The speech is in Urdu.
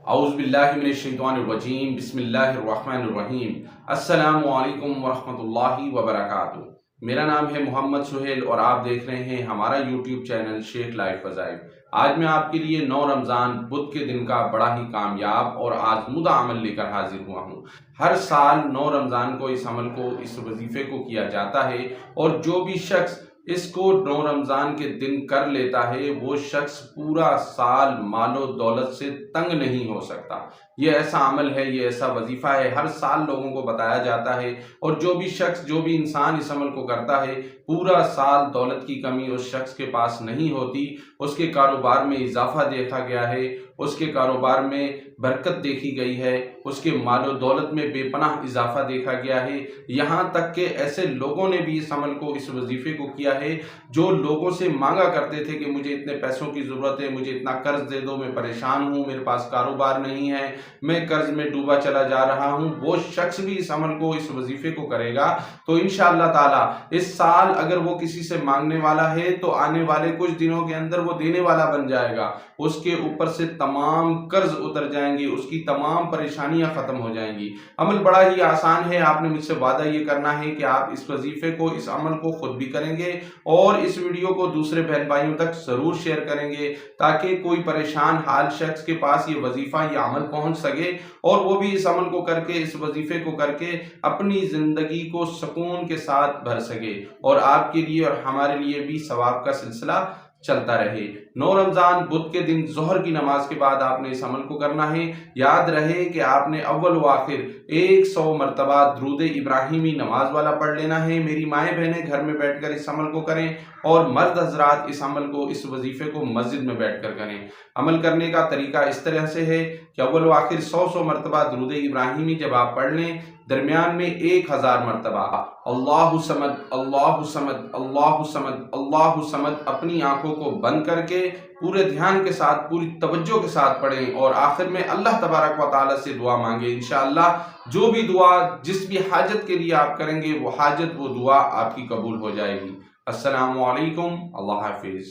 اعوذ باللہ من الشیطان الرجیم بسم اللہ الرحمن الرحیم السلام علیکم ورحمۃ اللہ وبرکاتہ۔ میرا نام ہے محمد سہیل اور آپ دیکھ رہے ہیں ہمارا یوٹیوب چینل شیخ لائف وظائف۔ آج میں آپ کے لیے 9 رمضان بدھ کے دن کا بڑا ہی کامیاب اور آزمودہ عمل لے کر حاضر ہوا ہوں۔ ہر سال 9 رمضان کو اس عمل کو، اس وظیفے کو کیا جاتا ہے، اور جو بھی شخص اس کو 9 رمضان کے دن کر لیتا ہے وہ شخص پورا سال مال و دولت سے تنگ نہیں ہو سکتا۔ یہ ایسا عمل ہے، یہ ایسا وظیفہ ہے، ہر سال لوگوں کو بتایا جاتا ہے، اور جو بھی شخص، جو بھی انسان اس عمل کو کرتا ہے پورا سال دولت کی کمی اس شخص کے پاس نہیں ہوتی۔ اس کے کاروبار میں اضافہ دیکھا گیا ہے، اس کے کاروبار میں برکت دیکھی گئی ہے، اس کے مال و دولت میں بے پناہ اضافہ دیکھا گیا ہے۔ یہاں تک کہ ایسے لوگوں نے بھی اس عمل کو، اس وظیفے کو کیا ہے جو لوگوں سے مانگا کرتے تھے کہ مجھے اتنے پیسوں کی ضرورت ہے، مجھے اتنا قرض دے دو، میں پریشان ہوں، میرے پاس کاروبار نہیں ہے، میں قرض میں ڈوبا چلا جا رہا ہوں۔ وہ شخص بھی اس عمل کو، اس وظیفے کو کرے گا تو انشاءاللہ تعالی اس سال اگر وہ کسی سے مانگنے والا ہے تو آنے والے کچھ دنوں کے اندر وہ دینے والا بن جائے گا، اس کے اوپر سے تمام قرض اتر جائیں گے، اس کی تمام پریشانیاں ختم ہو جائیں گی۔ عمل بڑا ہی آسان ہے، آپ نے مجھ سے وعدہ یہ کرنا ہے کہ آپ اس وظیفے کو، اس عمل کو خود بھی کریں گے اور اس ویڈیو کو دوسرے بہن بھائیوں تک ضرور شیئر کریں گے تاکہ کوئی پریشان حال شخص کے پاس یہ وظیفہ، یہ عمل پہنچ سکے اور وہ بھی اس عمل کو کر کے، اس وظیفے کو کر کے اپنی زندگی کو سکون کے ساتھ بھر سکے، اور آپ کے لیے اور ہمارے لیے بھی ثواب کا سلسلہ چلتا رہے۔ 9 رمضان بدھ کے دن ظہر کی نماز کے بعد آپ نے اس عمل کو کرنا ہے۔ یاد رہے کہ آپ نے اول و آخر 100 مرتبہ درود ابراہیمی نماز والا پڑھ لینا ہے۔ میری مائیں بہنیں گھر میں بیٹھ کر اس عمل کو کریں، اور مرد حضرات اس عمل کو، اس وظیفے کو مسجد میں بیٹھ کر کریں۔ عمل کرنے کا طریقہ اس طرح سے ہے کہ اول و آخر 100 مرتبہ درود ابراہیمی جب آپ پڑھ لیں، درمیان میں 1000 مرتبہ اللہ صمد اللہ صمد اللہ صمد اللہ صمد اپنی آنکھوں کو بند کر کے پورے دھیان کے ساتھ، پوری توجہ کے ساتھ پڑھیں، اور آخر میں اللہ تبارک و تعالی سے دعا مانگیں۔ انشاءاللہ جو بھی دعا، جس بھی حاجت کے لیے آپ کریں گے وہ حاجت، وہ دعا آپ کی قبول ہو جائے گی۔ السلام علیکم، اللہ حافظ۔